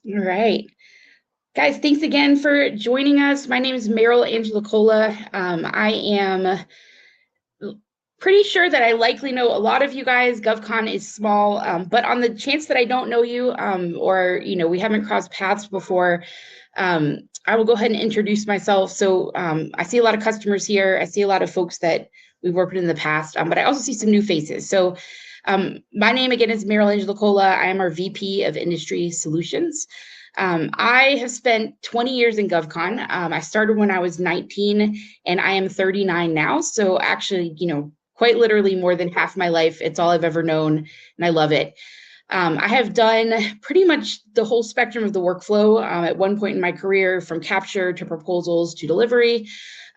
All right. Guys, thanks again for joining us. My name is Meryl Angela Cola. I am pretty sure that I likely know a lot of you guys. GovCon is small, but on the chance that I don't know you or we haven't crossed paths before, I will go ahead and introduce myself. So I see a lot of customers here. I see a lot of folks that we've worked with in the past, but I also see some new faces. So my name again is Meryl Angela Cola. I am our VP of Industry Solutions. I have spent 20 years in GovCon. I started when I was 19 and I am 39 now. So actually, quite literally more than half my life. It's all I've ever known and I love it. I have done pretty much the whole spectrum of the workflow at one point in my career, from capture to proposals to delivery.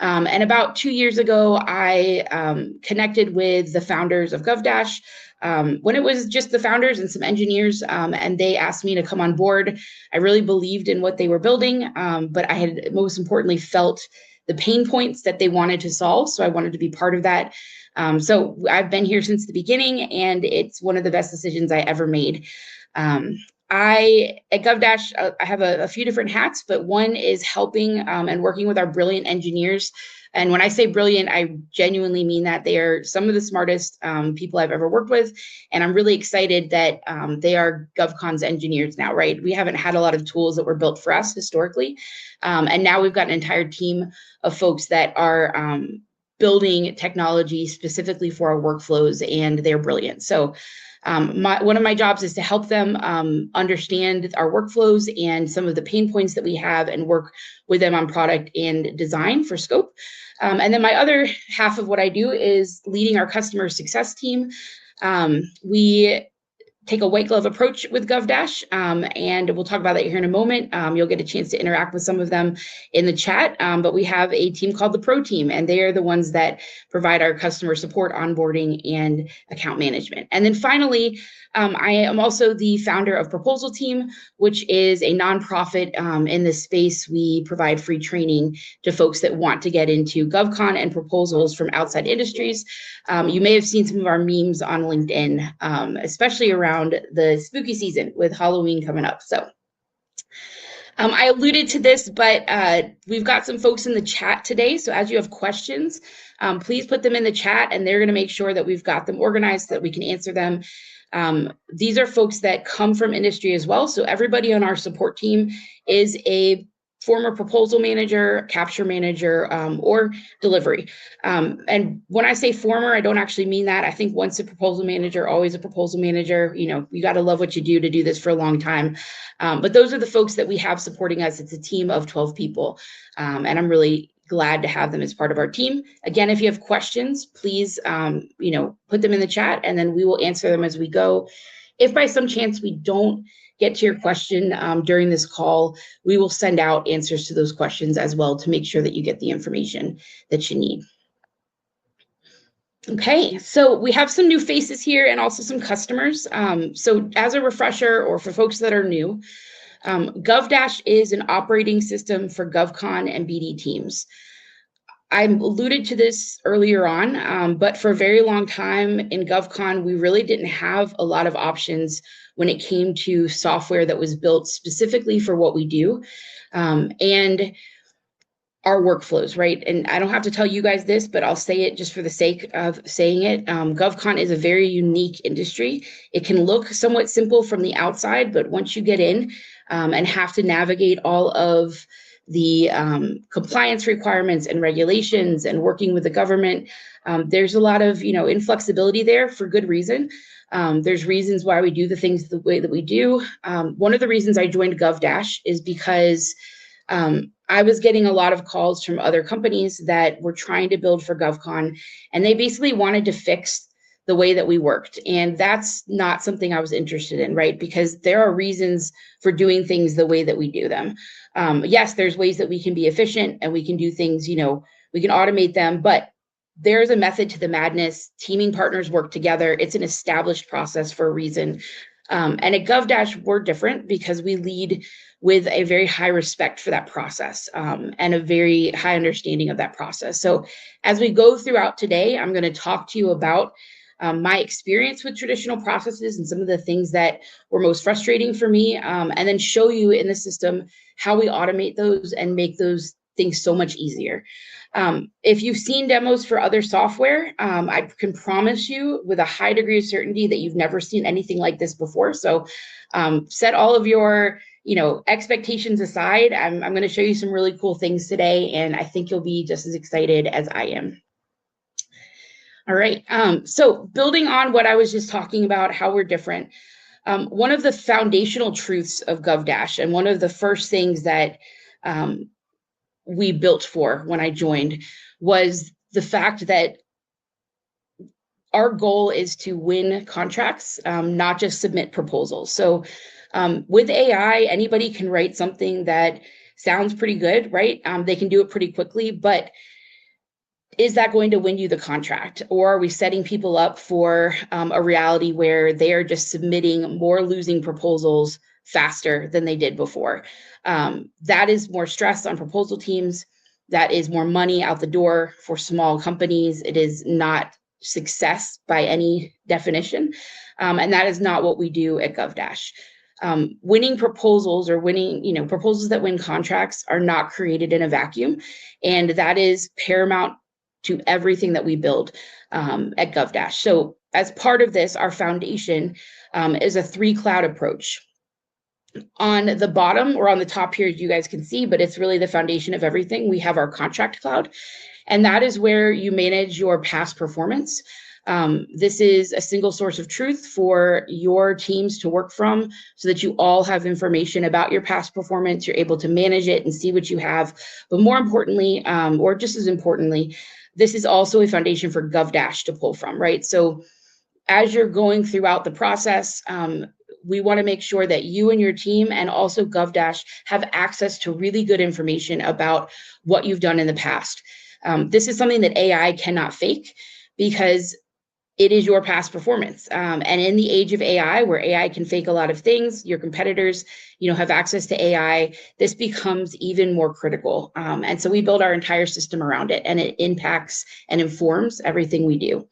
And about 2 years ago, I connected with the founders of GovDash when it was just the founders and some engineers, and they asked me to come on board. I really believed in what they were building, but I had most importantly felt the pain points that they wanted to solve. So I wanted to be part of that. So I've been here since the beginning, and it's one of the best decisions I ever made. At GovDash, I have a few different hats, but one is helping and working with our brilliant engineers. And when I say brilliant, I genuinely mean that. They are some of the smartest people I've ever worked with. And I'm really excited that they are GovCon's engineers now, right? We haven't had a lot of tools that were built for us historically. And now we've got an entire team of folks that are building technology specifically for our workflows, and they're brilliant. So one of my jobs is to help them understand our workflows and some of the pain points that we have, and work with them on product and design for scope. And then my other half of what I do is leading our customer success team. We take a white glove approach with GovDash, and we'll talk about that here in a moment. You'll get a chance to interact with some of them in the chat, but we have a team called the PROTeam, and they are the ones that provide our customer support, onboarding, and account management. And then finally, I am also the founder of Proposal Team, which is a nonprofit in this space. We provide free training to folks that want to get into GovCon and proposals from outside industries. You may have seen some of our memes on LinkedIn, especially around the spooky season with Halloween coming up. So I alluded to this, but we've got some folks in the chat today. So as you have questions, please put them in the chat, and they're going to make sure that we've got them organized so that we can answer them. These are folks that come from industry as well. So everybody on our support team is a former proposal manager, capture manager, or delivery. And when I say former, I don't actually mean that. I think once a proposal manager, always a proposal manager. You got to love what you do this for a long time. But those are the folks that we have supporting us. It's a team of 12 people. And I'm really glad to have them as part of our team. Again, if you have questions, please, put them in the chat, and then we will answer them as we go. If by some chance we don't get to your question during this call, we will send out answers to those questions as well to make sure that you get the information that you need. Okay, so we have some new faces here and also some customers. So as a refresher, or for folks that are new, GovDash is an operating system for GovCon and BD teams. I alluded to this earlier on, but for a very long time in GovCon, we really didn't have a lot of options when it came to software that was built specifically for what we do, and our workflows, right? And I don't have to tell you guys this, but I'll say it just for the sake of saying it. GovCon is a very unique industry. It can look somewhat simple from the outside, but once you get in and have to navigate all of the compliance requirements and regulations and working with the government, there's a lot of inflexibility there for good reason. There's reasons why we do the things the way that we do. One of the reasons I joined GovDash is because I was getting a lot of calls from other companies that were trying to build for GovCon, and they basically wanted to fix the way that we worked. And that's not something I was interested in, right? Because there are reasons for doing things the way that we do them. Yes, there's ways that we can be efficient and we can do things, we can automate them, but there's a method to the madness. Teaming partners work together. It's an established process for a reason. And at GovDash, we're different because we lead with a very high respect for that process and a very high understanding of that process. So as we go throughout today, I'm going to talk to you about my experience with traditional processes and some of the things that were most frustrating for me, and then show you in the system how we automate those and make those things so much easier. If you've seen demos for other software, I can promise you with a high degree of certainty that you've never seen anything like this before. So set all of your expectations aside. I'm going to show you some really cool things today, and I think you'll be just as excited as I am. All right. So building on what I was just talking about, how we're different, one of the foundational truths of GovDash, and one of the first things that we built for when I joined, was the fact that our goal is to win contracts, not just submit proposals. So with AI, anybody can write something that sounds pretty good, right? They can do it pretty quickly, but is that going to win you the contract? Or are we setting people up for a reality where they are just submitting more losing proposals faster than they did before? That is more stress on proposal teams. That is more money out the door for small companies. It is not success by any definition. And that is not what we do at GovDash. Winning proposals, or winning, proposals that win contracts, are not created in a vacuum. And that is paramount to everything that we build at GovDash. So as part of this, our foundation is a 3-cloud approach. On the bottom, or on the top here, you guys can see, but it's really the foundation of everything. We have our contract cloud, and that is where you manage your past performance. This is a single source of truth for your teams to work from, so that you all have information about your past performance. You're able to manage it and see what you have. But more importantly, or just as importantly, this is also a foundation for GovDash to pull from, right? So as you're going throughout the process, we want to make sure that you and your team, and also GovDash, have access to really good information about what you've done in the past. This is something that AI cannot fake, because it is your past performance. And in the age of AI, where AI can fake a lot of things, your competitors, have access to AI, this becomes even more critical. And so we build our entire system around it, and it impacts and informs everything we do.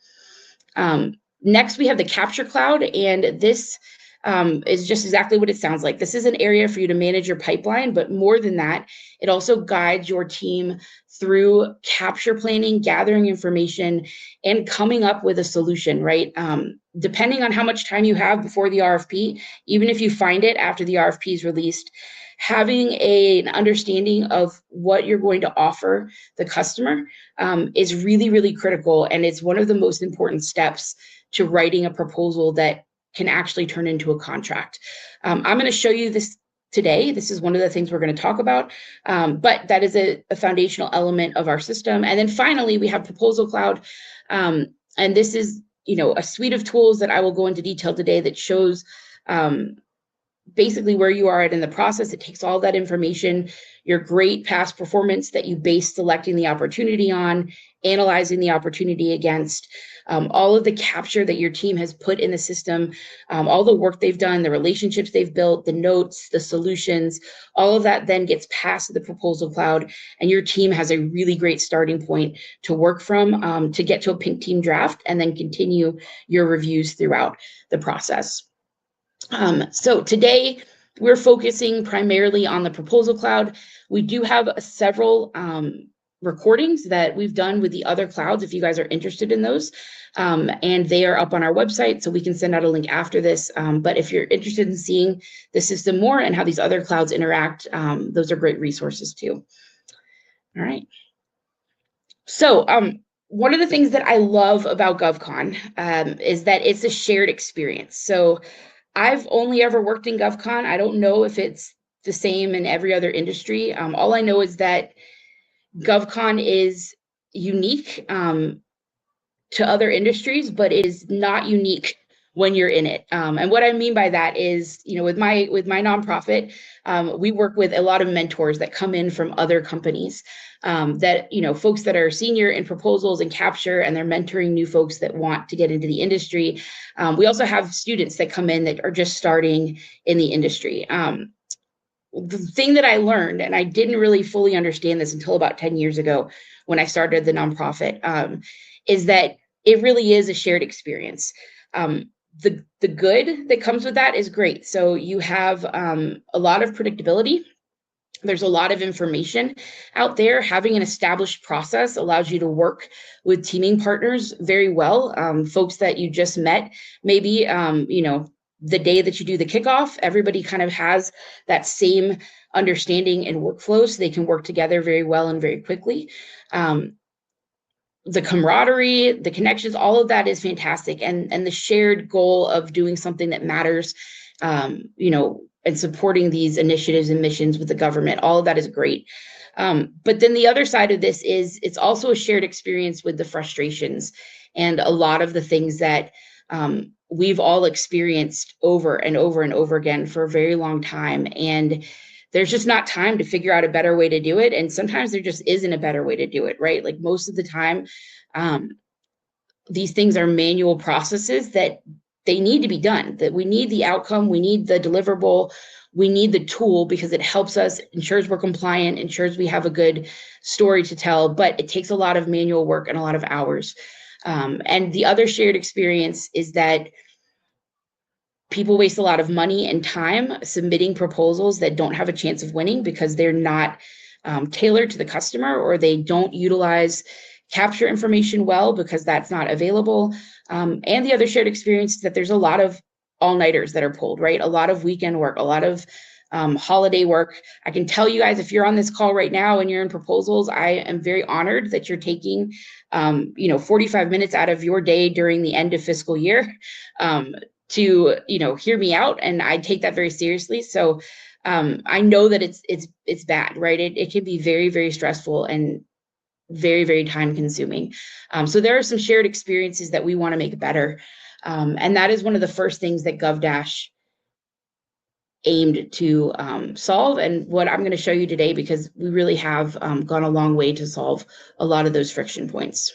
Next, we have the Capture Cloud, and this is just exactly what it sounds like. This is an area for you to manage your pipeline, but more than that, it also guides your team through capture planning, gathering information, and coming up with a solution, right? Depending on how much time you have before the RFP, even if you find it after the RFP is released, having an understanding of what you're going to offer the customer is really, really critical. And it's one of the most important steps to writing a proposal that can actually turn into a contract. I'm going to show you this today. This is one of the things we're going to talk about, but that is a foundational element of our system. And then finally, we have Proposal Cloud. And this is, a suite of tools that I will go into detail today that shows basically where you are at in the process. It takes all that information, your great past performance that you base selecting the opportunity on, analyzing the opportunity against, all of the capture that your team has put in the system, all the work they've done, the relationships they've built, the notes, the solutions, all of that then gets passed to the Proposal Cloud, and your team has a really great starting point to work from, to get to a pink team draft, and then continue your reviews throughout the process. So today we're focusing primarily on the Proposal Cloud. We do have several recordings that we've done with the other clouds, if you guys are interested in those, and they are up on our website, so we can send out a link after this. But if you're interested in seeing the system more and how these other clouds interact, those are great resources too. All right. So one of the things that I love about GovCon is that it's a shared experience. So I've only ever worked in GovCon. I don't know if it's the same in every other industry. All I know is that GovCon is unique to other industries, but it is not unique when you're in it. And what I mean by that is, with my nonprofit, we work with a lot of mentors that come in from other companies, that, folks that are senior in proposals and capture, and they're mentoring new folks that want to get into the industry. We also have students that come in that are just starting in the industry. The thing that I learned, and I didn't really fully understand this until about 10 years ago when I started the nonprofit, is that it really is a shared experience. The good that comes with that is great. So you have a lot of predictability. There's a lot of information out there. Having an established process allows you to work with teaming partners very well. Folks that you just met, maybe, the day that you do the kickoff, everybody kind of has that same understanding and workflow, so they can work together very well and very quickly. The camaraderie, the connections, all of that is fantastic. And the shared goal of doing something that matters, and supporting these initiatives and missions with the government, all of that is great. But then the other side of this is it's also a shared experience with the frustrations and a lot of the things that we've all experienced over and over and over again for a very long time. And there's just not time to figure out a better way to do it. And sometimes there just isn't a better way to do it, right? Like most of the time, these things are manual processes that they need to be done, that we need the outcome, we need the deliverable, we need the tool because it helps us, ensures we're compliant, ensures we have a good story to tell, but it takes a lot of manual work and a lot of hours. And the other shared experience is that people waste a lot of money and time submitting proposals that don't have a chance of winning because they're not tailored to the customer, or they don't utilize capture information well because that's not available. And the other shared experience is that there's a lot of all-nighters that are pulled, right? A lot of weekend work, a lot of holiday work. I can tell you guys, if you're on this call right now and you're in proposals, I am very honored that you're taking 45 minutes out of your day during the end of fiscal year to hear me out, and I take that very seriously. So I know that it's bad, right? It can be very, very stressful and very, very time consuming. So there are some shared experiences that we want to make better. And that is one of the first things that GovDash aimed to solve, and what I'm going to show you today, because we really have gone a long way to solve a lot of those friction points.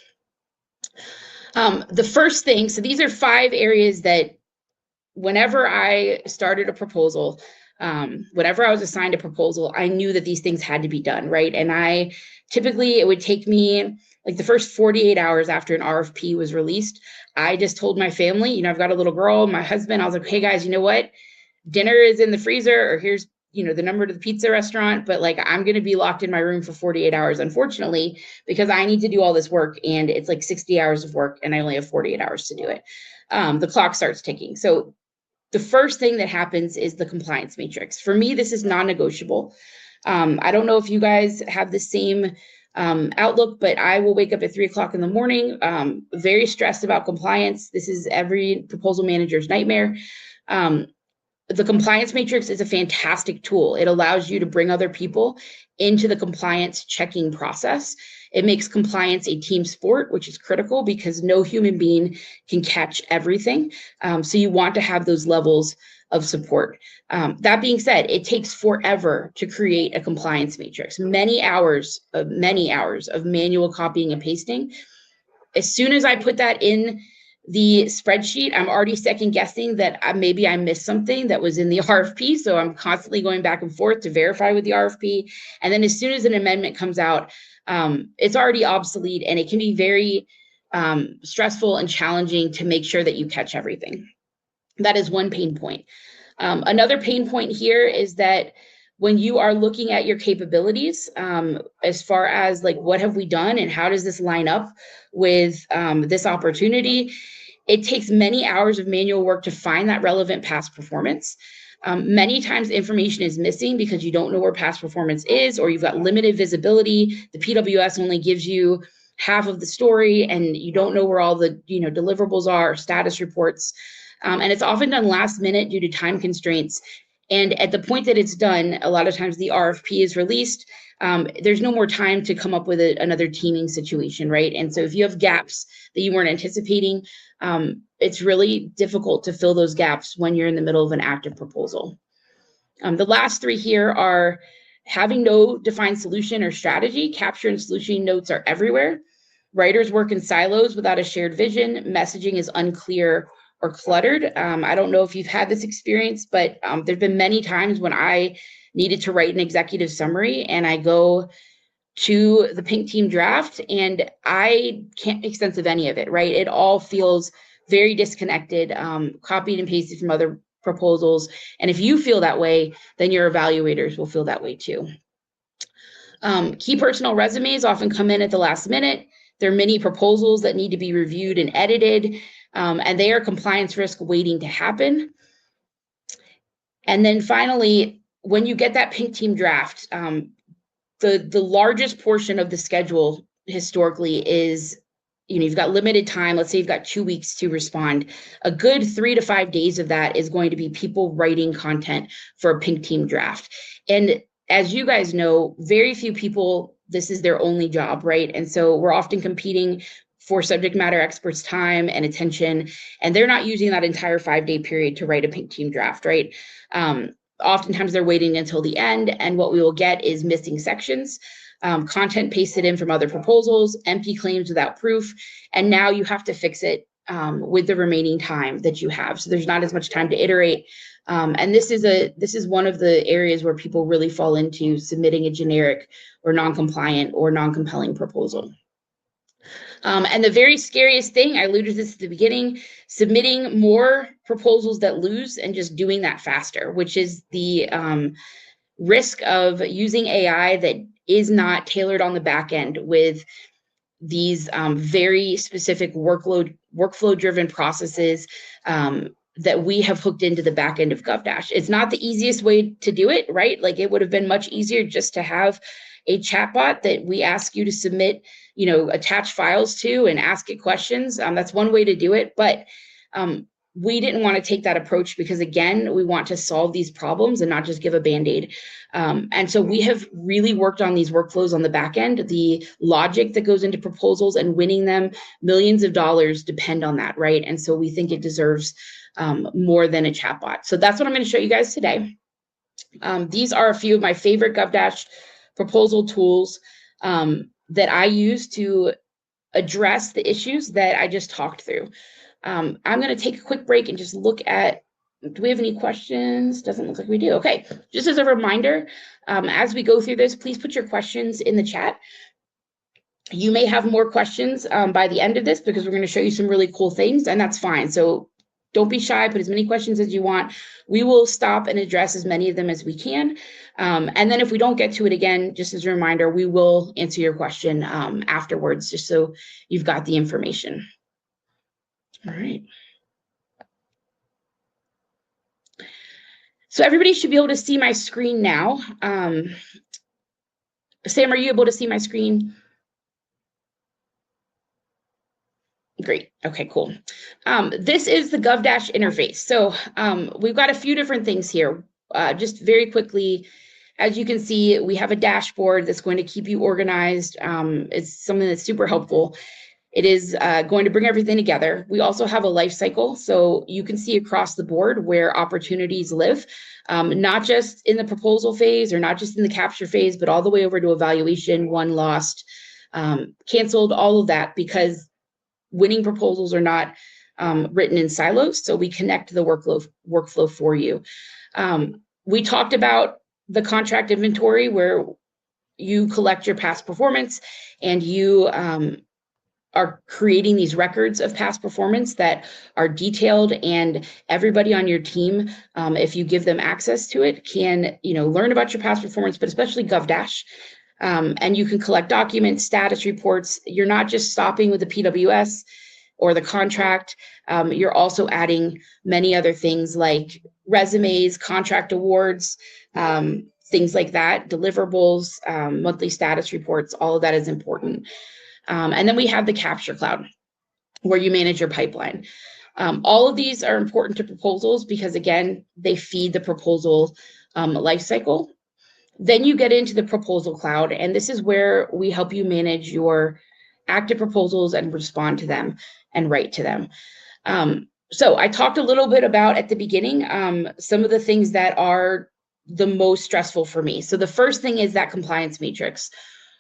The first thing, so these are 5 areas that whenever I started a proposal, whenever I was assigned a proposal, I knew that these things had to be done, right? And it would take me like the first 48 hours after an RFP was released, I just told my family, I've got a little girl, my husband, I was like, hey guys, you know what? Dinner is in the freezer, or here's, the number to the pizza restaurant, but like, I'm going to be locked in my room for 48 hours, unfortunately, because I need to do all this work, and it's like 60 hours of work and I only have 48 hours to do it. The clock starts ticking. So the first thing that happens is the compliance matrix. For me, this is non-negotiable. I don't know if you guys have the same outlook, but I will wake up at 3 o'clock in the morning, very stressed about compliance. This is every proposal manager's nightmare. The compliance matrix is a fantastic tool. It allows you to bring other people into the compliance checking process. It makes compliance a team sport, which is critical because no human being can catch everything. So you want to have those levels of support. That being said, it takes forever to create a compliance matrix, many hours of manual copying and pasting. As soon as I put that in the spreadsheet, I'm already second guessing that maybe I missed something that was in the RFP. So I'm constantly going back and forth to verify with the RFP. And then as soon as an amendment comes out, it's already obsolete, and it can be very stressful and challenging to make sure that you catch everything. That is one pain point. Another pain point here is that when you are looking at your capabilities, as far as like, what have we done and how does this line up with this opportunity, it takes many hours of manual work to find that relevant past performance. Many times information is missing because you don't know where past performance is, or you've got limited visibility. The PWS only gives you half of the story, and you don't know where all the deliverables are, or status reports. And it's often done last minute due to time constraints. And at the point that it's done, a lot of times the RFP is released. There's no more time to come up with another teaming situation, right? And so if you have gaps that you weren't anticipating, it's really difficult to fill those gaps when you're in the middle of an active proposal. The last 3 here are having no defined solution or strategy. Capture and solution notes are everywhere. Writers work in silos without a shared vision. Messaging is unclear or cluttered. I don't know if you've had this experience, but there've been many times when I needed to write an executive summary and I go to the Pink Team draft, and I can't make sense of any of it, right? It all feels very disconnected, copied and pasted from other proposals. And if you feel that way, then your evaluators will feel that way too. Key personal resumes often come in at the last minute. There are many proposals that need to be reviewed and edited, and they are compliance risk waiting to happen. And then finally, when you get that Pink Team draft, the largest portion of the schedule historically is, you've got limited time. Let's say you've got 2 weeks to respond. A good 3 to 5 days of that is going to be people writing content for a Pink Team draft. And as you guys know, very few people, this is their only job, right? And so we're often competing for subject matter experts' time and attention, and they're not using that entire 5-day period to write a Pink Team draft, right? Oftentimes they're waiting until the end, and what we will get is missing sections, content pasted in from other proposals, empty claims without proof, and now you have to fix it with the remaining time that you have. So there's not as much time to iterate. And this is one of the areas where people really fall into submitting a generic or non-compliant or non-compelling proposal. And the very scariest thing, I alluded to this at the beginning, submitting more proposals that lose and just doing that faster, which is the risk of using AI that is not tailored on the back end with these very specific workflow-driven processes that we have hooked into the back end of GovDash. It's not the easiest way to do it, right? Like, it would have been much easier just to have a chatbot that we ask you to submit, attach files to and ask it questions. That's one way to do it. But we didn't want to take that approach because, again, we want to solve these problems and not just give a Band-Aid. And so we have really worked on these workflows on the back end. The logic that goes into proposals and winning them, millions of dollars depend on that, right? And so we think it deserves more than a chatbot. So that's what I'm going to show you guys today. These are a few of my favorite GovDash proposal tools that I use to address the issues that I just talked through. I'm going to take a quick break and just look at, do we have any questions? Doesn't look like we do. Okay, just as a reminder, as we go through this, please put your questions in the chat. You may have more questions by the end of this because we're going to show you some really cool things, and that's fine. So don't be shy, put as many questions as you want. We will stop and address as many of them as we can. And then if we don't get to it again, just as a reminder, we will answer your question afterwards, just so you've got the information. All right. So everybody should be able to see my screen now. Sam, are you able to see my screen? Great. Okay, cool. This is the GovDash interface. So we've got a few different things here. Just very quickly, as you can see, we have a dashboard that's going to keep you organized. It's something that's super helpful. It is going to bring everything together. We also have a life cycle, so you can see across the board where opportunities live, not just in the proposal phase or not just in the capture phase, but all the way over to evaluation, won, lost, canceled, all of that, because winning proposals are not written in silos, so we connect the workflow for you. We talked about the contract inventory where you collect your past performance and you are creating these records of past performance that are detailed, and everybody on your team, if you give them access to it, can learn about your past performance, but especially GovDash. And you can collect documents, status reports. You're not just stopping with the PWS or the contract. You're also adding many other things like resumes, contract awards, things like that, deliverables, monthly status reports. All of that is important. And then we have the Capture Cloud, where you manage your pipeline. All of these are important to proposals because, again, they feed the proposal lifecycle. Then you get into the Proposal Cloud, and this is where we help you manage your active proposals and respond to them and write to them. So I talked a little bit about at the beginning some of the things that are the most stressful for me. So the first thing is that compliance matrix.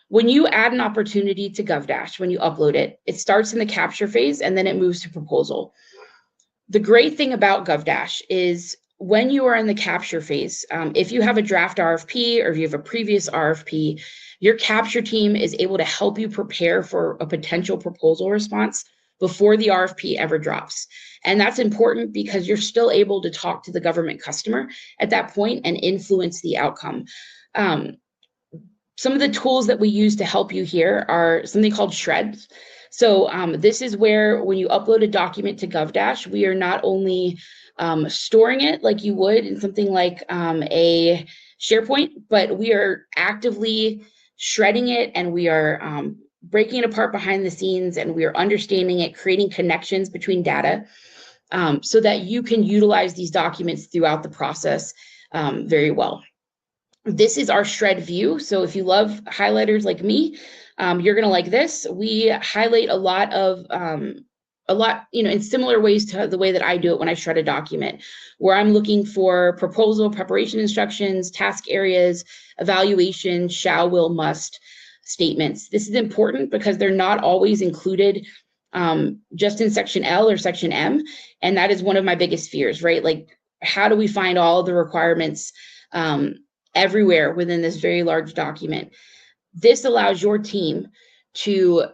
When you add an opportunity to GovDash, when you upload it, it starts in the capture phase and then it moves to proposal. The great thing about GovDash is when you are in the capture phase, if you have a draft RFP or if you have a previous RFP, your capture team is able to help you prepare for a potential proposal response before the RFP ever drops. And that's important because you're still able to talk to the government customer at that point and influence the outcome. Some of the tools that we use to help you here are something called shreds. So this is where when you upload a document to GovDash, we are not only storing it like you would in something like a SharePoint, but we are actively shredding it, and we are breaking it apart behind the scenes, and we are understanding it, creating connections between data so that you can utilize these documents throughout the process very well. This is our shred view. So if you love highlighters like me, you're going to like this. We highlight a lot, in similar ways to the way that I do it when I shred a document, where I'm looking for proposal, preparation instructions, task areas, evaluation, shall, will, must statements. This is important because they're not always included just in section L or section M. And that is one of my biggest fears, right? Like, how do we find all the requirements everywhere within this very large document? This allows your team to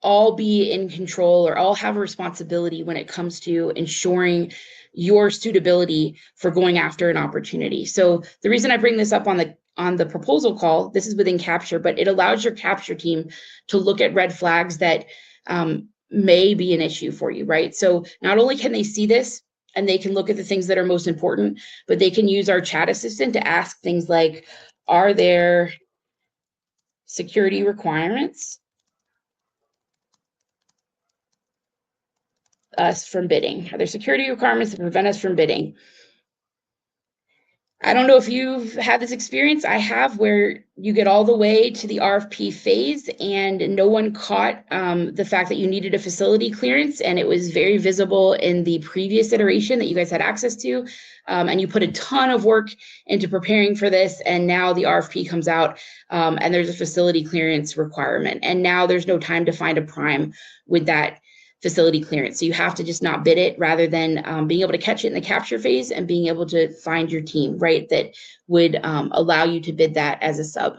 all be in control or all have a responsibility when it comes to ensuring your suitability for going after an opportunity. So the reason I bring this up on the proposal call, this is within capture, but it allows your capture team to look at red flags that may be an issue for you, right? So not only can they see this and they can look at the things that are most important, but they can use our chat assistant to ask things like, are there security requirements us from bidding? Are there security requirements that prevent us from bidding? I don't know if you've had this experience. I have, where you get all the way to the RFP phase and no one caught the fact that you needed a facility clearance, and it was very visible in the previous iteration that you guys had access to. And you put a ton of work into preparing for this, and now the RFP comes out and there's a facility clearance requirement. And now there's no time to find a prime with that facility clearance. So you have to just not bid it, rather than being able to catch it in the capture phase and being able to find your team, right, that would allow you to bid that as a sub.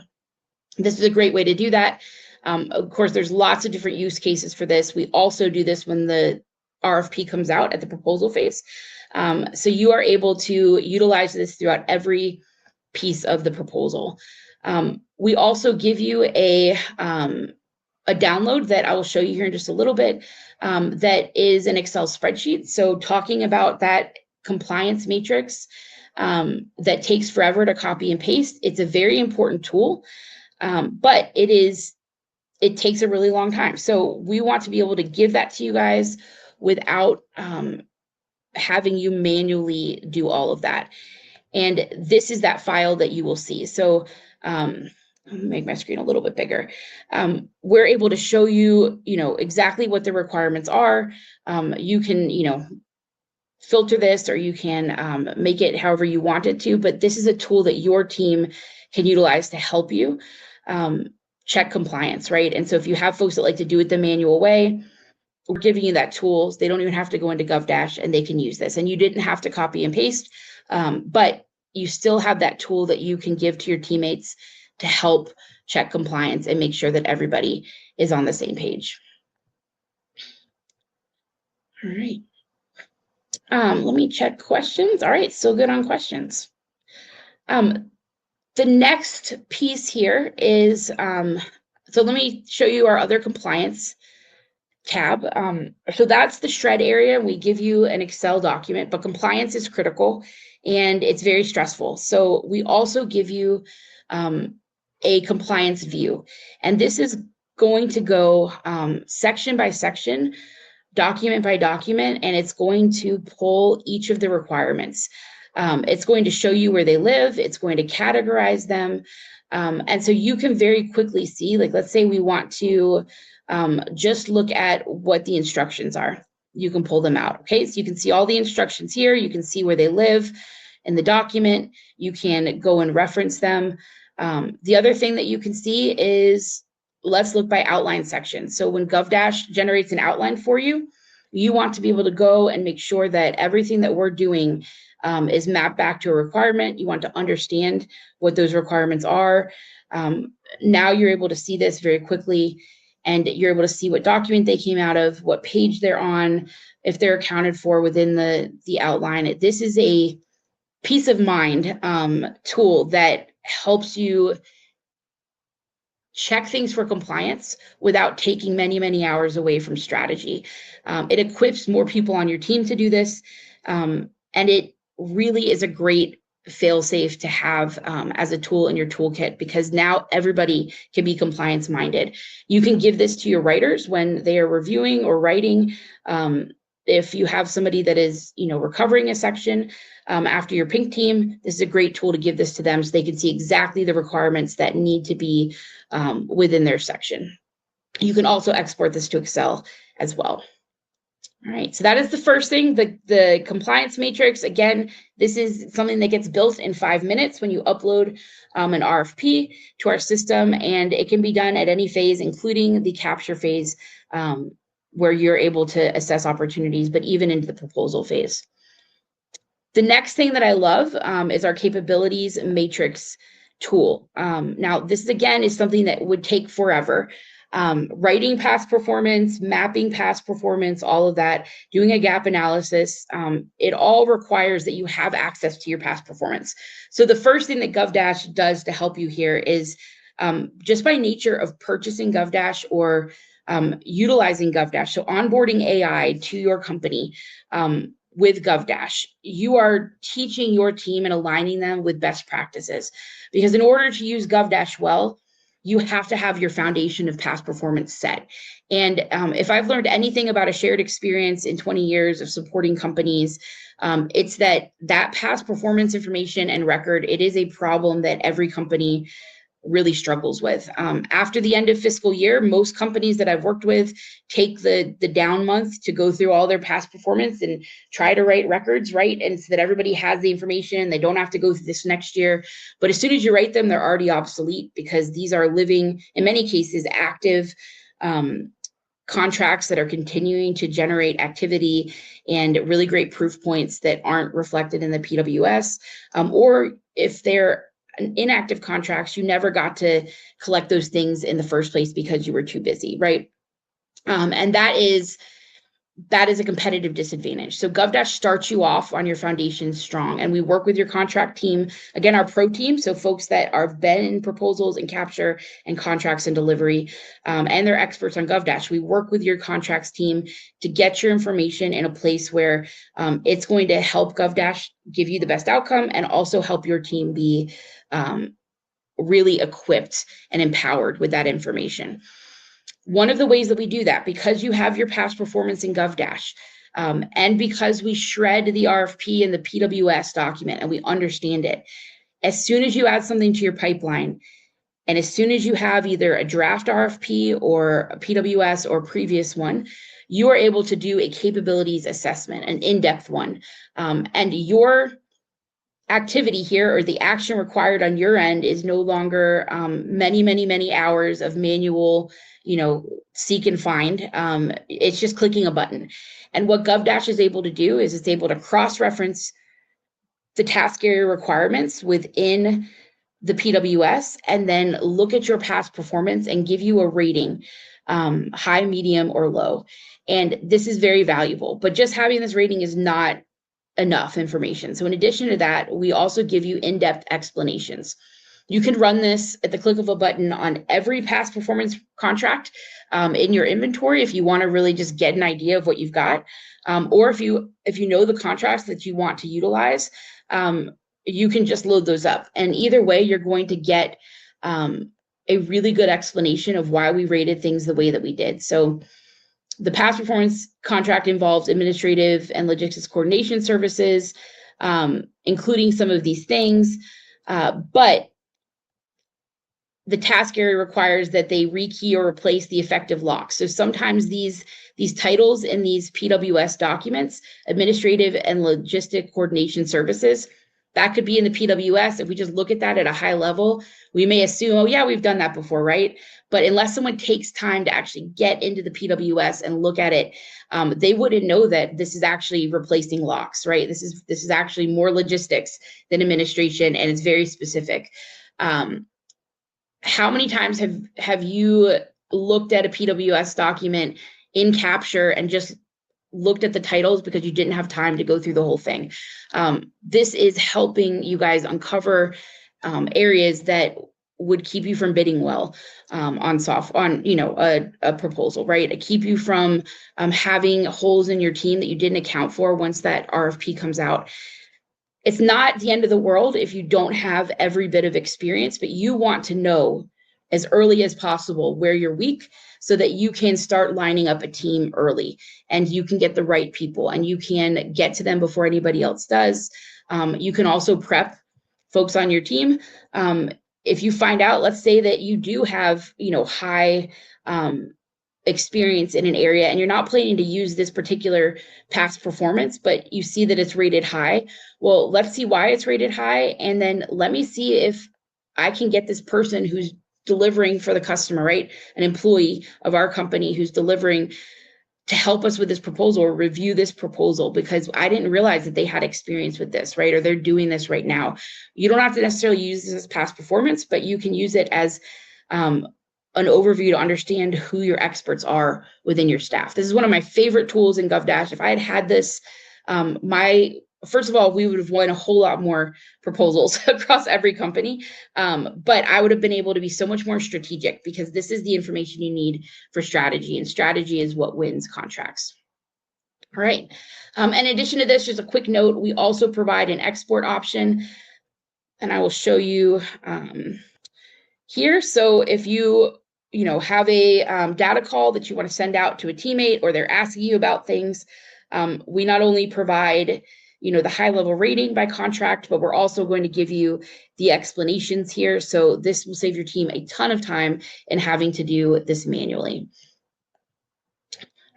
This is a great way to do that. Of course, there's lots of different use cases for this. We also do this when the RFP comes out at the proposal phase. So you are able to utilize this throughout every piece of the proposal. We also give you a download that I will show you here in just a little bit, that is an Excel spreadsheet. So talking about that compliance matrix that takes forever to copy and paste, it's a very important tool, but it takes a really long time. So we want to be able to give that to you guys without having you manually do all of that. And this is that file that you will see. So let me make my screen a little bit bigger. We're able to show you, exactly what the requirements are. You can, filter this, or you can make it however you want it to, but this is a tool that your team can utilize to help you check compliance, right? And so if you have folks that like to do it the manual way, we're giving you that tool. They don't even have to go into GovDash, and they can use this. And you didn't have to copy and paste, but you still have that tool that you can give to your teammates to help check compliance and make sure that everybody is on the same page. All right. Let me check questions. All right, still good on questions. The next piece here is, so let me show you our other compliance tab. So that's the shred area. We give you an Excel document, but compliance is critical and it's very stressful. So we also give you a compliance view, and this is going to go section by section, document by document, and it's going to pull each of the requirements. It's going to show you where they live. It's going to categorize them. And so you can very quickly see, like, let's say we want to just look at what the instructions are. You can pull them out. Okay, so you can see all the instructions here. You can see where they live in the document. You can go and reference them. The other thing that you can see is, let's look by outline section. So when GovDash generates an outline for you, you want to be able to go and make sure that everything that we're doing is mapped back to a requirement. You want to understand what those requirements are. Now you're able to see this very quickly, and you're able to see what document they came out of, what page they're on, if they're accounted for within the outline. This is a peace of mind tool that helps you check things for compliance without taking many, many hours away from strategy. It equips more people on your team to do this, and it really is a great fail-safe to have as a tool in your toolkit, because now everybody can be compliance minded. You can give this to your writers when they are reviewing or writing. If you have somebody that is, recovering a section after your pink team, this is a great tool to give this to them so they can see exactly the requirements that need to be within their section. You can also export this to Excel as well. All right, so that is the first thing, the compliance matrix. Again, this is something that gets built in 5 minutes when you upload an RFP to our system, and it can be done at any phase, including the capture phase, where you're able to assess opportunities, but even into the proposal phase. The next thing that I love is our capabilities matrix tool. Now, this again is something that would take forever. Writing past performance, mapping past performance, all of that, doing a gap analysis, it all requires that you have access to your past performance. So the first thing that GovDash does to help you here is just by nature of purchasing GovDash or utilizing GovDash, so onboarding AI to your company with GovDash, you are teaching your team and aligning them with best practices. Because in order to use GovDash well, you have to have your foundation of past performance set. And if I've learned anything about a shared experience in 20 years of supporting companies, it's that past performance information and record, it is a problem that every company really struggles with. After the end of fiscal year, most companies that I've worked with take the down month to go through all their past performance and try to write records, right? And so that everybody has the information, they don't have to go through this next year. But as soon as you write them, they're already obsolete, because these are living, in many cases, active contracts that are continuing to generate activity and really great proof points that aren't reflected in the PWS. Or if they're inactive contracts, you never got to collect those things in the first place because you were too busy, right? And that is a competitive disadvantage. So GovDash starts you off on your foundation strong, and we work with your contract team, again, our PROTeam, so folks that are been in proposals and capture and contracts and delivery, and they're experts on GovDash. We work with your contracts team to get your information in a place where it's going to help GovDash give you the best outcome and also help your team be really equipped and empowered with that information. One of the ways that we do that, because you have your past performance in GovDash, and because we shred the RFP and the PWS document and we understand it, as soon as you add something to your pipeline, and as soon as you have either a draft RFP or a PWS or previous one, you are able to do a capabilities assessment, an in-depth one. And your activity here, or the action required on your end, is no longer many hours of manual, seek and find. It's just clicking a button. And what GovDash is able to do is it's able to cross-reference the task area requirements within the PWS and then look at your past performance and give you a rating, high, medium, or low. And this is very valuable, but just having this rating is not enough information. So in addition to that, we also give you in-depth explanations. You can run this at the click of a button on every past performance contract in your inventory if you want to really just get an idea of what you've got. Or if you know the contracts that you want to utilize, you can just load those up. And either way, you're going to get a really good explanation of why we rated things the way that we did. So the past performance contract involves administrative and logistics coordination services, including some of these things, but the task area requires that they rekey or replace the effective lock. So sometimes these titles in these PWS documents, administrative and logistic coordination services, That could be in the PWS. If we just look at that at a high level, we may assume, oh yeah, we've done that before, right? But unless someone takes time to actually get into the PWS and look at it, they wouldn't know that this is actually replacing locks, right? This is actually more logistics than administration, and it's very specific. How many times have you looked at a PWS document in Capture and just looked at the titles because you didn't have time to go through the whole thing? This is helping you guys uncover areas that would keep you from bidding well on a proposal, right? Keep you from having holes in your team that you didn't account for once that RFP comes out. It's not the end of the world if you don't have every bit of experience, but you want to know as early as possible where you're weak so that you can start lining up a team early and you can get the right people and you can get to them before anybody else does. You can also prep folks on your team. If you find out, let's say that you do have, high experience in an area and you're not planning to use this particular past performance, but you see that it's rated high. Well, let's see why it's rated high. And then let me see if I can get this person who's delivering for the customer, right? An employee of our company who's delivering to help us with this proposal or review this proposal, because I didn't realize that they had experience with this, right? Or they're doing this right now. You don't have to necessarily use this as past performance, but you can use it as an overview to understand who your experts are within your staff. This is one of my favorite tools in GovDash. If I had this, first of all, we would have won a whole lot more proposals across every company, but I would have been able to be so much more strategic because this is the information you need for strategy, and strategy is what wins contracts. All right. In addition to this, just a quick note, we also provide an export option, and I will show you here. So if you have a data call that you want to send out to a teammate or they're asking you about things, we not only provide the high level rating by contract, but we're also going to give you the explanations here. So this will save your team a ton of time in having to do this manually.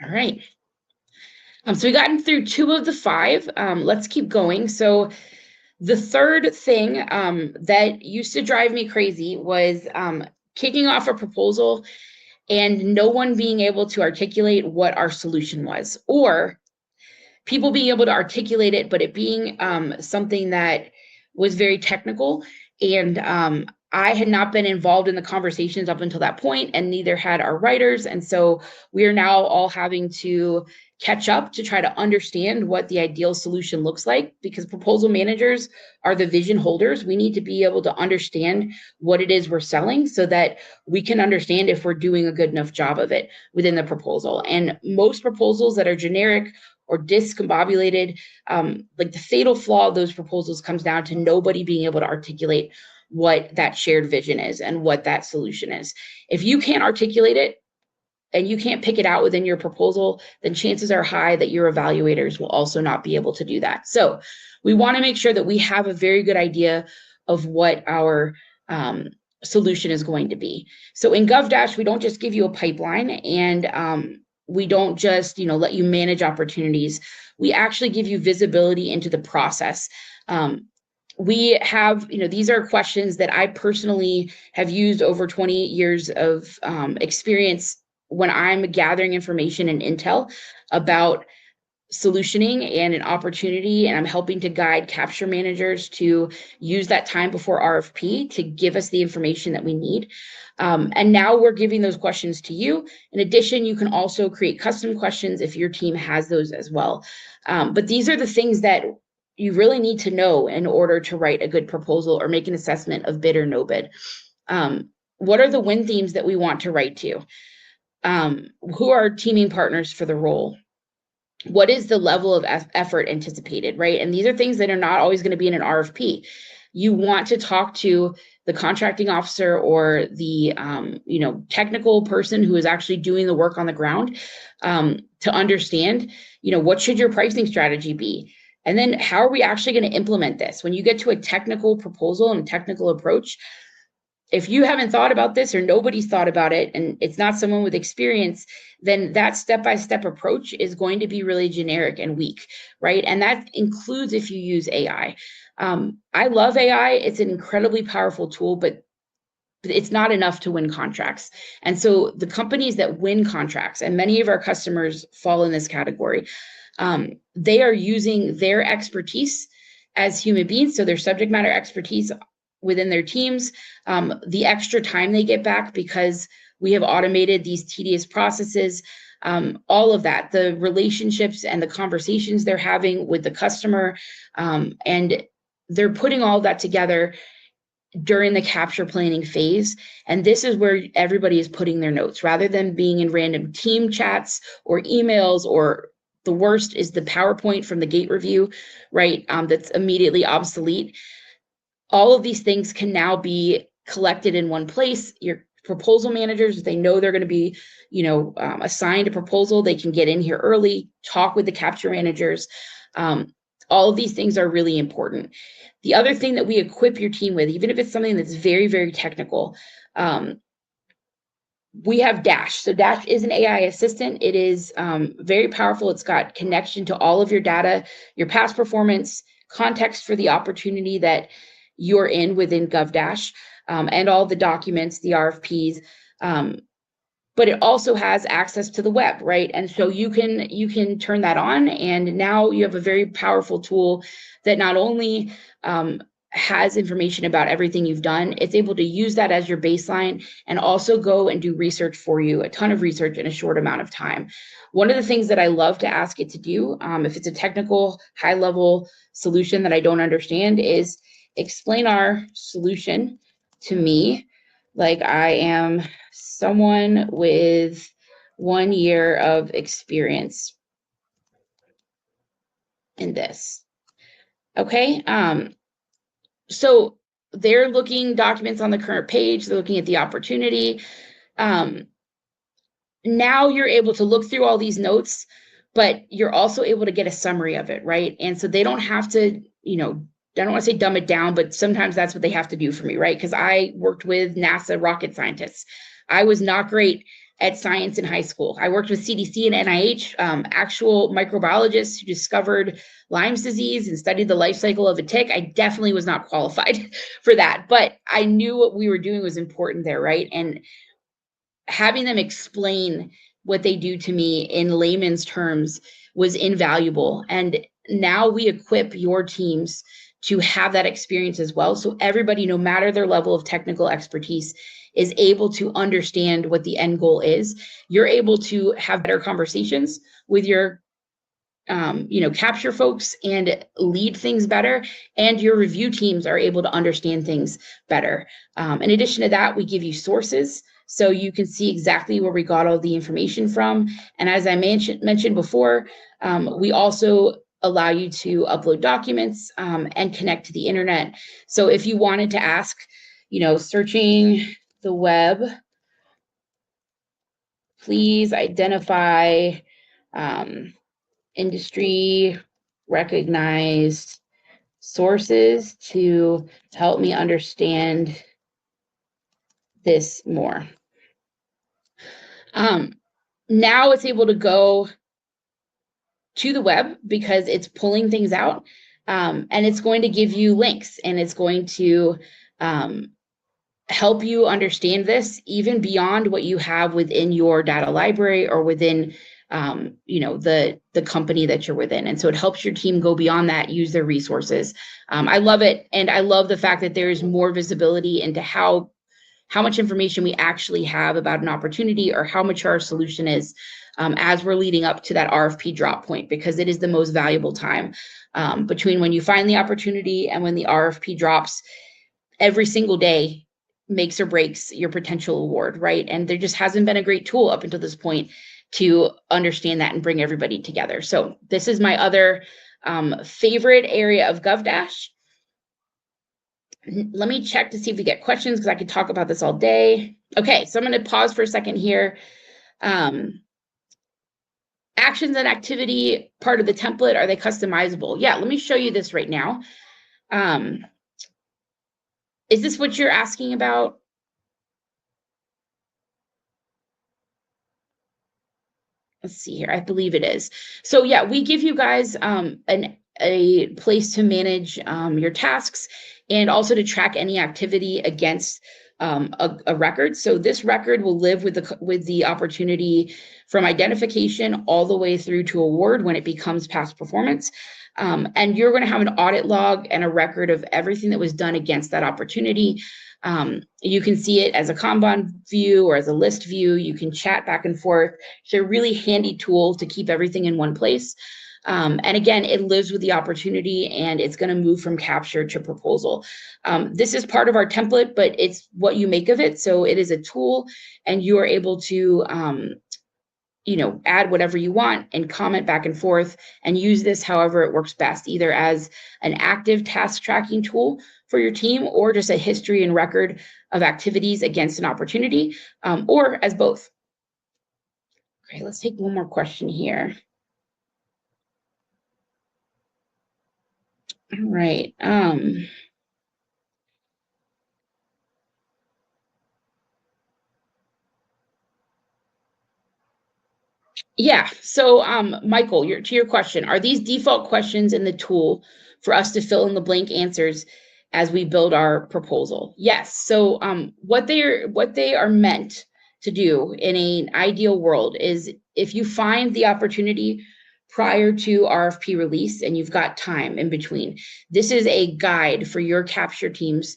All right. So we've gotten through 2 of the 5. Let's keep going. So the third thing that used to drive me crazy was kicking off a proposal and no one being able to articulate what our solution was, or people being able to articulate it, but it being something that was very technical. And I had not been involved in the conversations up until that point, and neither had our writers. And so we are now all having to catch up to try to understand what the ideal solution looks like, because proposal managers are the vision holders. We need to be able to understand what it is we're selling so that we can understand if we're doing a good enough job of it within the proposal. And most proposals that are generic or discombobulated, like the fatal flaw of those proposals comes down to nobody being able to articulate what that shared vision is and what that solution is. If you can't articulate it and you can't pick it out within your proposal, then chances are high that your evaluators will also not be able to do that. So we want to make sure that we have a very good idea of what our solution is going to be. So in GovDash, we don't just give you a pipeline and we don't just let you manage opportunities. We actually give you visibility into the process. We have, these are questions that I personally have used over 20 years of experience when I'm gathering information and intel about solutioning and an opportunity, and I'm helping to guide capture managers to use that time before RFP to give us the information that we need. And now we're giving those questions to you. In addition, you can also create custom questions if your team has those as well. But these are the things that you really need to know in order to write a good proposal or make an assessment of bid or no bid. What are the win themes that we want to write to? Who are teaming partners for the role? What is the level of effort anticipated, right? And these are things that are not always going to be in an RFP. You want to talk to the contracting officer or the technical person who is actually doing the work on the ground to understand, what should your pricing strategy be? And then how are we actually going to implement this? When you get to a technical proposal and a technical approach, if you haven't thought about this or nobody's thought about it and it's not someone with experience, then that step-by-step approach is going to be really generic and weak, right? And that includes if you use AI. I love AI. It's an incredibly powerful tool, but it's not enough to win contracts. And so the companies that win contracts, and many of our customers fall in this category, they are using their expertise as human beings, so their subject matter expertise within their teams, the extra time they get back because we have automated these tedious processes, all of that, the relationships and the conversations they're having with the customer, and they're putting all of that together during the capture planning phase. And this is where everybody is putting their notes rather than being in random team chats or emails, or the worst is the PowerPoint from the gate review, right? That's immediately obsolete. All of these things can now be collected in one place. Your proposal managers, if they know they're going to be, assigned a proposal, they can get in here early, talk with the capture managers. All of these things are really important. The other thing that we equip your team with, even if it's something that's very, very technical, we have Dash. So Dash is an AI assistant. It is very powerful. It's got connection to all of your data, your past performance, context for the opportunity that you're in within GovDash, and all the documents, the RFPs. But it also has access to the web, right? And so you can turn that on, and now you have a very powerful tool that not only has information about everything you've done, it's able to use that as your baseline and also go and do research for you, a ton of research in a short amount of time. One of the things that I love to ask it to do, if it's a technical, high-level solution that I don't understand, is explain our solution to me like I am someone with 1 year of experience in this. Okay. So they're looking documents on the current page, they're looking at the opportunity. Now you're able to look through all these notes, but you're also able to get a summary of it, right? And so they don't have to, I don't want to say dumb it down, but sometimes that's what they have to do for me, right? Because I worked with NASA rocket scientists. I was not great at science in high school. I worked with CDC and NIH, actual microbiologists who discovered Lyme's disease and studied the life cycle of a tick. I definitely was not qualified for that, but I knew what we were doing was important there, right? And having them explain what they do to me in layman's terms was invaluable. And now we equip your teams to have that experience as well. So everybody, no matter their level of technical expertise, is able to understand what the end goal is. You're able to have better conversations with your capture folks and lead things better, and your review teams are able to understand things better. In addition to that, we give you sources so you can see exactly where we got all the information from. And as I mentioned before, we also allow you to upload documents and connect to the internet. So if you wanted to ask, searching the web, please identify industry recognized sources to help me understand this more. Now it's able to go to the web because it's pulling things out, and it's going to give you links, and it's going to help you understand this even beyond what you have within your data library or within the company that you're within. And so it helps your team go beyond that, use their resources. I love it. And I love the fact that there is more visibility into how much information we actually have about an opportunity or how mature our solution is as we're leading up to that RFP drop point, because it is the most valuable time between when you find the opportunity and when the RFP drops. Every single day makes or breaks your potential award, right? And there just hasn't been a great tool up until this point to understand that and bring everybody together. So this is my other favorite area of GovDash. Let me check to see if we get questions, because I could talk about this all day. Okay, so I'm going to pause for a second here. Actions and activity part of the template, are they customizable? Yeah, let me show you this right now. Is this what you're asking about? let's see here. I believe it is. So yeah, we give you guys a place to manage your tasks and also to track any activity against a record. So this record will live with the opportunity from identification all the way through to award when it becomes past performance. And you're going to have an audit log and a record of everything that was done against that opportunity. You can see it as a Kanban view or as a list view. You can chat back and forth. It's a really handy tool to keep everything in one place. And again, it lives with the opportunity and it's going to move from capture to proposal. This is part of our template, but it's what you make of it. So it is a tool and you are able to add whatever you want and comment back and forth and use this however it works best, either as an active task tracking tool for your team or just a history and record of activities against an opportunity, or as both. Okay, let's take one more question here. All right. Yeah. So, Michael, to your question, are these default questions in the tool for us to fill in the blank answers as we build our proposal? Yes. So, what they are meant to do in an ideal world is if you find the opportunity prior to RFP release and you've got time in between, this is a guide for your capture teams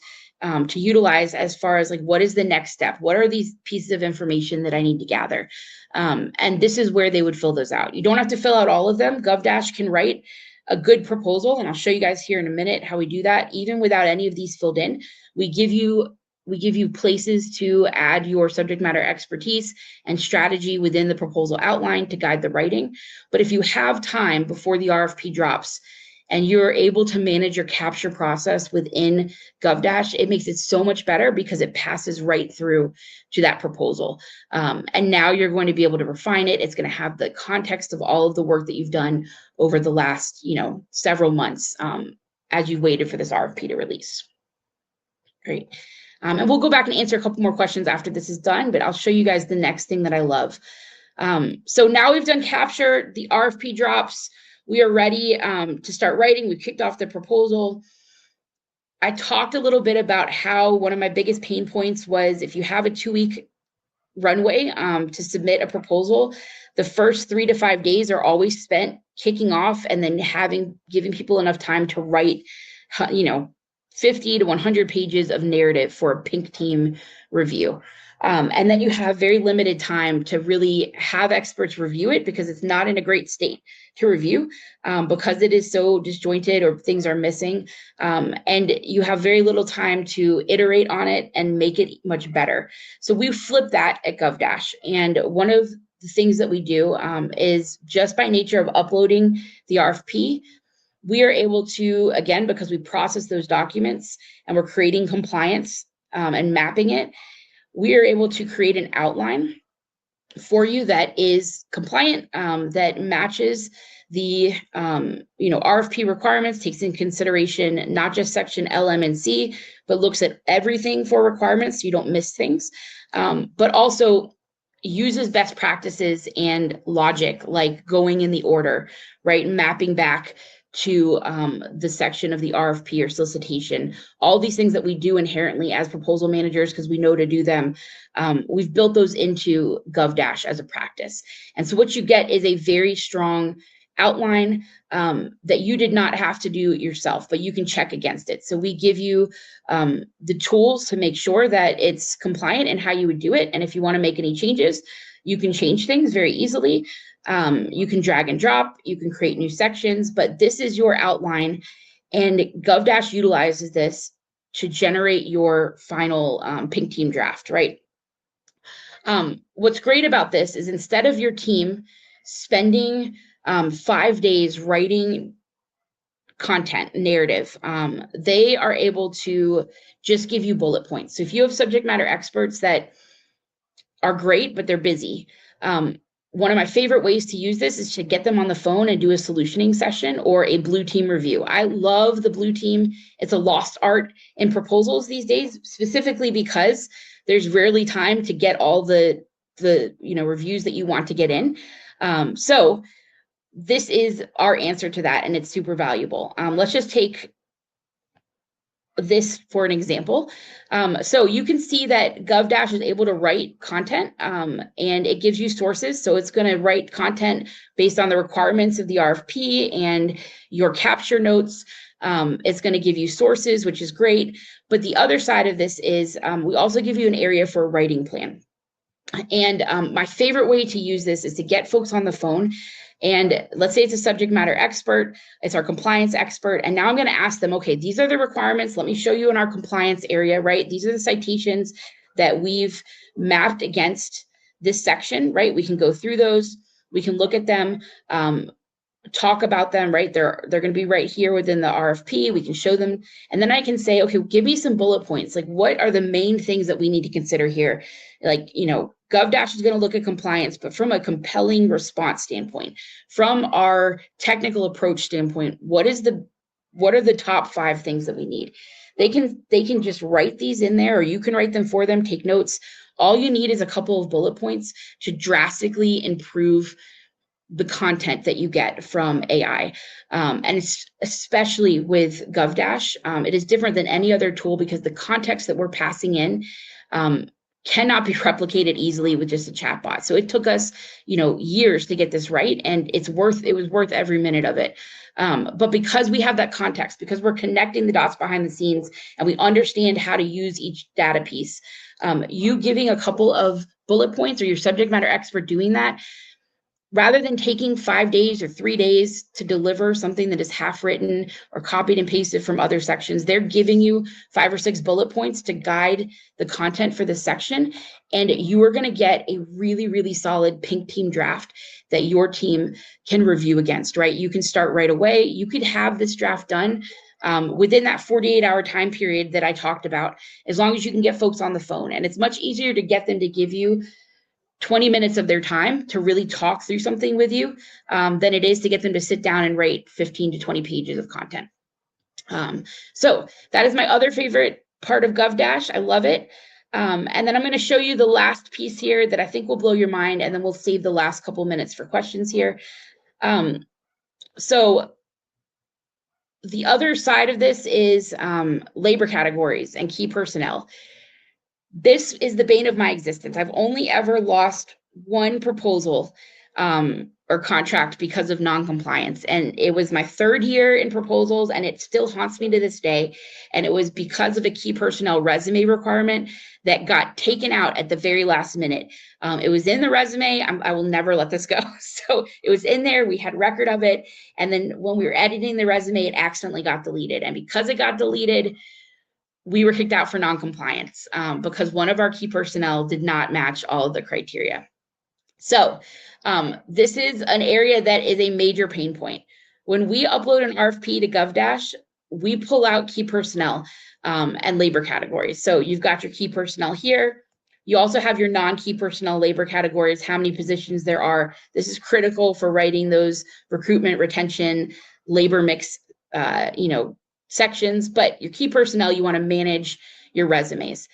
to utilize as far as like, what is the next step? What are these pieces of information that I need to gather? And this is where they would fill those out. You don't have to fill out all of them. GovDash can write a good proposal, and I'll show you guys here in a minute how we do that. Even without any of these filled in, we give you places to add your subject matter expertise and strategy within the proposal outline to guide the writing. But if you have time before the RFP drops and you're able to manage your capture process within GovDash, it makes it so much better because it passes right through to that proposal. And now you're going to be able to refine it. It's going to have the context of all of the work that you've done over the last, several months as you waited for this RFP to release. Great. And we'll go back and answer a couple more questions after this is done, but I'll show you guys the next thing that I love. So now we've done capture, the RFP drops. We are ready to start writing. We kicked off the proposal. I talked a little bit about how one of my biggest pain points was if you have a 2-week runway to submit a proposal, the first 3 to 5 days are always spent kicking off and then giving people enough time to write, 50 to 100 pages of narrative for a pink team review. And then you have very limited time to really have experts review it because it's not in a great state to review because it is so disjointed or things are missing. And you have very little time to iterate on it and make it much better. So we flip that at GovDash. And one of the things that we do is just by nature of uploading the RFP, we are able to, again, because we process those documents and we're creating compliance and mapping it, we are able to create an outline for you that is compliant, that matches the RFP requirements, takes in consideration not just section L, M, and C, but looks at everything for requirements so you don't miss things, but also uses best practices and logic like going in the order, right? Mapping back to the section of the RFP or solicitation, all these things that we do inherently as proposal managers because we know to do them, we've built those into GovDash as a practice. And so what you get is a very strong outline that you did not have to do yourself, but you can check against it. So we give you the tools to make sure that it's compliant and how you would do it. And if you want to make any changes, you can change things very easily. You can drag and drop, you can create new sections, but this is your outline and GovDash utilizes this to generate your final pink team draft, right? What's great about this is instead of your team spending 5 days writing content, narrative, they are able to just give you bullet points. So if you have subject matter experts that are great, but they're busy, one of my favorite ways to use this is to get them on the phone and do a solutioning session or a blue team review. I love the blue team. It's a lost art in proposals these days, specifically because there's rarely time to get all the reviews that you want to get in. So this is our answer to that, and it's super valuable. Let's just take this for an example. So you can see that GovDash is able to write content, and it gives you sources. So it's going to write content based on the requirements of the RFP and your capture notes. It's going to give you sources, which is great. But the other side of this is we also give you an area for a writing plan. And my favorite way to use this is to get folks on the phone. And let's say it's a subject matter expert, it's our compliance expert. And now I'm going to ask them, okay, these are the requirements. Let me show you in our compliance area, right? These are the citations that we've mapped against this section, right? We can go through those. We can look at them, talk about them, right? They're going to be right here within the RFP. We can show them. And then I can say, okay, give me some bullet points. Like, what are the main things that we need to consider here? Like, GovDash is going to look at compliance, but from a compelling response standpoint, from our technical approach standpoint, what are the top 5 things that we need? They can just write these in there, or you can write them for them, take notes. All you need is a couple of bullet points to drastically improve the content that you get from AI. And it's especially with GovDash, it is different than any other tool because the context that we're passing in cannot be replicated easily with just a chatbot. So it took us, years to get this right, and it was worth every minute of it. But because we have that context, because we're connecting the dots behind the scenes, and we understand how to use each data piece, you giving a couple of bullet points, or your subject matter expert doing that, rather than taking 5 days or 3 days to deliver something that is half written or copied and pasted from other sections, they're giving you 5 or 6 bullet points to guide the content for this section. And you are going to get a really, really solid pink team draft that your team can review against, right? You can start right away. You could have this draft done within that 48-hour time period that I talked about, as long as you can get folks on the phone. And it's much easier to get them to give you 20 minutes of their time to really talk through something with you than it is to get them to sit down and write 15 to 20 pages of content. So that is my other favorite part of GovDash. I love it. And then I'm going to show you the last piece here that I think will blow your mind, and then we'll save the last couple minutes for questions here. So the other side of this is labor categories and key personnel. This is the bane of my existence. I've only ever lost one proposal or contract because of non-compliance. And it was my 3rd year in proposals, and it still haunts me to this day. And it was because of a key personnel resume requirement that got taken out at the very last minute. It was in the resume. I will never let this go. So it was in there. We had record of it. And then when we were editing the resume, it accidentally got deleted. And because it got deleted, we were kicked out for non-compliance because one of our key personnel did not match all of the criteria. So this is an area that is a major pain point. When we upload an RFP to GovDash, we pull out key personnel and labor categories. So you've got your key personnel here. You also have your non-key personnel labor categories, how many positions there are. This is critical for writing those recruitment, retention, labor mix, sections. But your key personnel, you want to manage your resumes.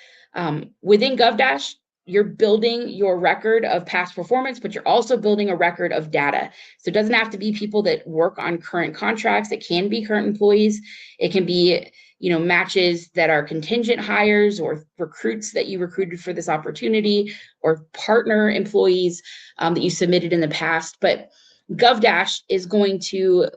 Within GovDash, you're building your record of past performance, but you're also building a record of data. So it doesn't have to be people that work on current contracts. It can be current employees. It can be, matches that are contingent hires or recruits that you recruited for this opportunity, or partner employees that you submitted in the past. But GovDash is going to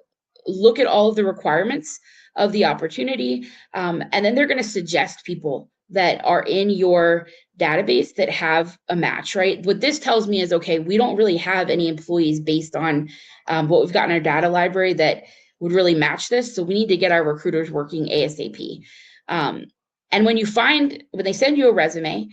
look at all of the requirements of the opportunity. And then they're going to suggest people that are in your database that have a match, right? What this tells me is, okay, we don't really have any employees based on what we've got in our data library that would really match this. So we need to get our recruiters working ASAP. And when they send you a resume,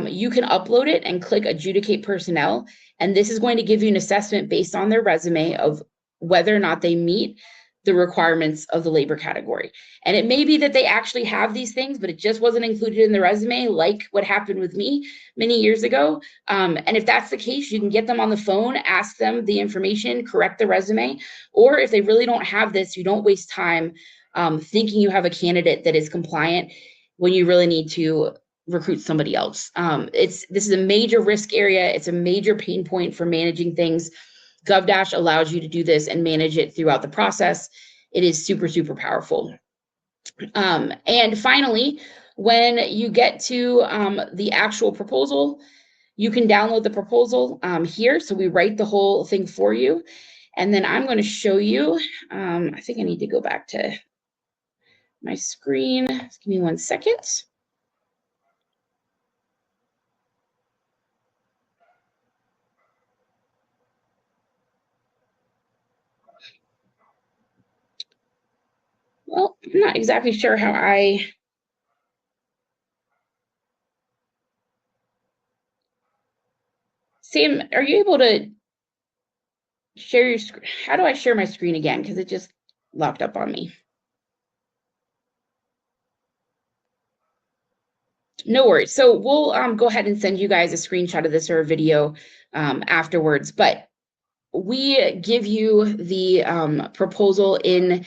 you can upload it and click adjudicate personnel. And this is going to give you an assessment based on their resume of whether or not they meet the requirements of the labor category. And it may be that they actually have these things, but it just wasn't included in the resume, like what happened with me many years ago. And if that's the case, you can get them on the phone, ask them the information, correct the resume. Or if they really don't have this, you don't waste time thinking you have a candidate that is compliant when you really need to recruit somebody else. This is a major risk area. It's a major pain point for managing things. GovDash allows you to do this and manage it throughout the process. It is super, super powerful. And finally, when you get to the actual proposal, you can download the proposal here. So we write the whole thing for you. And then I'm going to show you, I think I need to go back to my screen. Just give me 1 second. Well, I'm not exactly sure how Sam, are you able to share your screen? How do I share my screen again? Because it just locked up on me. No worries. So we'll go ahead and send you guys a screenshot of this or a video afterwards. But we give you the proposal in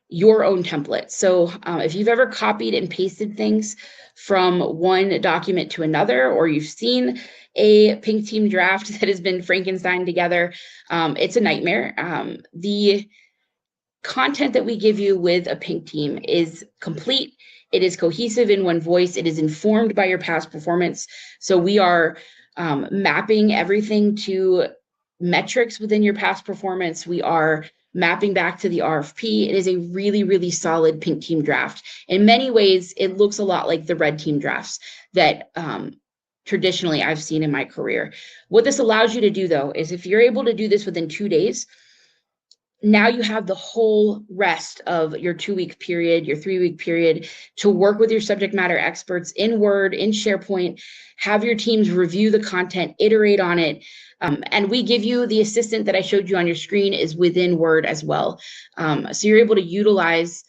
your own template. So if you've ever copied and pasted things from one document to another, or you've seen a pink team draft that has been Frankenstein together, it's a nightmare. The content that we give you with a pink team is complete. It is cohesive in one voice. It is informed by your past performance. So we are mapping everything to metrics within your past performance. We are mapping back to the RFP. It is a really, really solid pink team draft. In many ways, it looks a lot like the red team drafts that traditionally I've seen in my career. What this allows you to do, though, is if you're able to do this within 2 days, now you have the whole rest of your 2-week period, your 3-week period to work with your subject matter experts in Word, in SharePoint, have your teams review the content, iterate on it. And we give you the assistant that I showed you on your screen is within Word as well. So you're able to utilize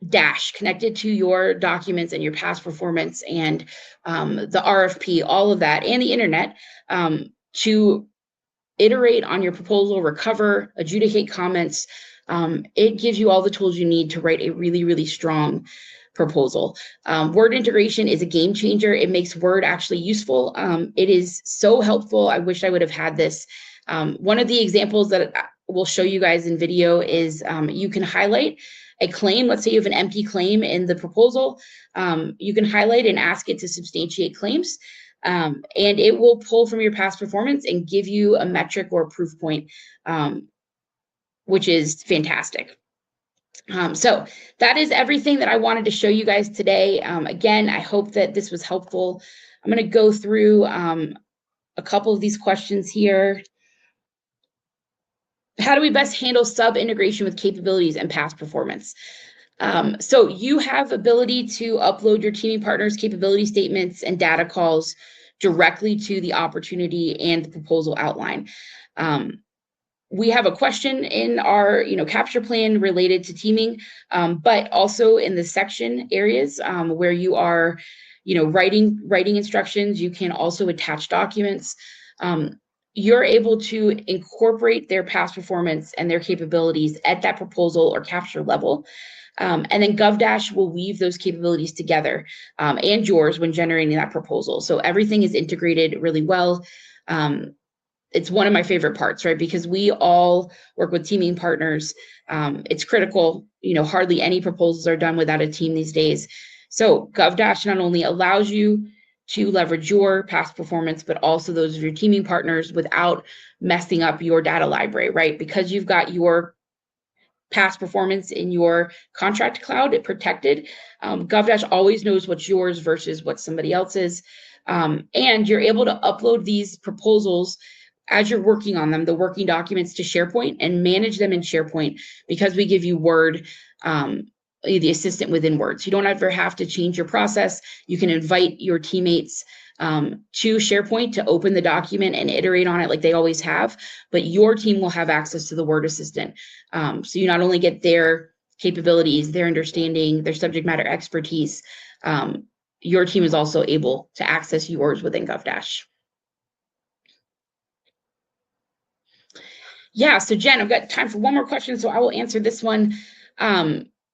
Dash connected to your documents and your past performance and the RFP, all of that, and the internet to iterate on your proposal, recover, adjudicate comments. It gives you all the tools you need to write a really, really strong proposal. Word integration is a game changer. It makes Word actually useful. It is so helpful. I wish I would have had this. One of the examples that we'll show you guys in video is you can highlight a claim. Let's say you have an empty claim in the proposal. You can highlight and ask it to substantiate claims. And it will pull from your past performance and give you a metric or a proof point, which is fantastic. So that is everything that I wanted to show you guys today. Again, I hope that this was helpful. I'm going to go through a couple of these questions here. How do we best handle sub integration with capabilities and past performance? So you have ability to upload your teaming partners' capability statements and data calls directly to the opportunity and the proposal outline. We have a question in our capture plan related to teaming, but also in the section areas where you are writing instructions. You can also attach documents. You're able to incorporate their past performance and their capabilities at that proposal or capture level. And then GovDash will weave those capabilities together and yours when generating that proposal. So everything is integrated really well. It's one of my favorite parts, right? Because we all work with teaming partners. It's critical. Hardly any proposals are done without a team these days. So GovDash not only allows you to leverage your past performance, but also those of your teaming partners without messing up your data library, right? Because you've got your past performance in your contract cloud, it protected. GovDash always knows what's yours versus what somebody else's. And you're able to upload these proposals as you're working on them, the working documents to SharePoint and manage them in SharePoint because we give you Word, the assistant within Word. So you don't ever have to change your process. You can invite your teammates to SharePoint to open the document and iterate on it like they always have, but your team will have access to the Word assistant. So you not only get their capabilities, their understanding, their subject matter expertise, your team is also able to access yours within GovDash. Yeah, so Jen, I've got time for one more question, so I will answer this one.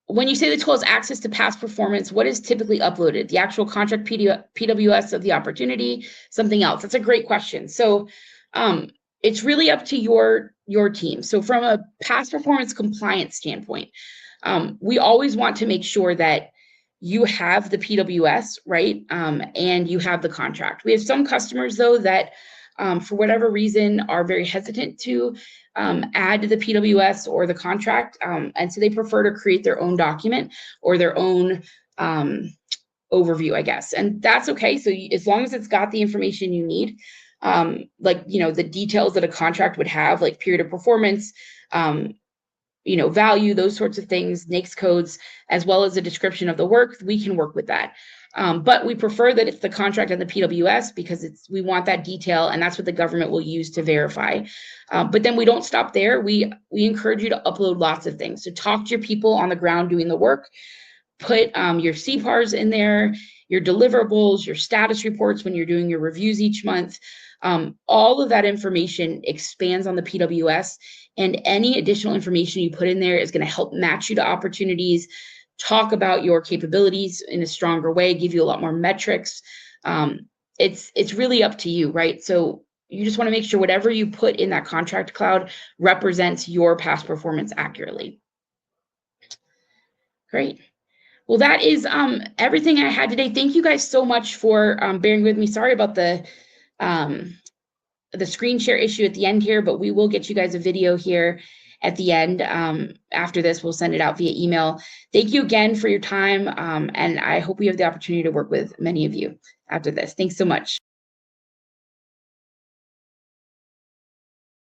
When you say the tool has access to past performance, what is typically uploaded? The actual contract PWS of the opportunity, something else? That's a great question. So it's really up to your your team. So from a past performance compliance standpoint, we always want to make sure that you have the PWS, right? And you have the contract. We have some customers, though, that for whatever reason are very hesitant to add the PWS or the contract. And so they prefer to create their own document or their own overview, I guess. And that's okay. So as long as it's got the information you need, like, the details that a contract would have, like period of performance, value, those sorts of things, NAICS codes, as well as a description of the work, we can work with that. But we prefer that it's the contract and the PWS because we want that detail, and that's what the government will use to verify. But then we don't stop there. We encourage you to upload lots of things. So talk to your people on the ground doing the work. Put your CPARs in there, your deliverables, your status reports when you're doing your reviews each month. All of that information expands on the PWS, and any additional information you put in there is going to help match you to opportunities, talk about your capabilities in a stronger way, give you a lot more metrics. It's really up to you, right? So you just want to make sure whatever you put in that contract cloud represents your past performance accurately. Great. Well, that is everything I had today. Thank you guys so much for bearing with me. Sorry about the screen share issue at the end here, but we will get you guys a video here at the end. After this, we'll send it out via email. Thank you again for your time, and I hope we have the opportunity to work with many of you after this. Thanks so much.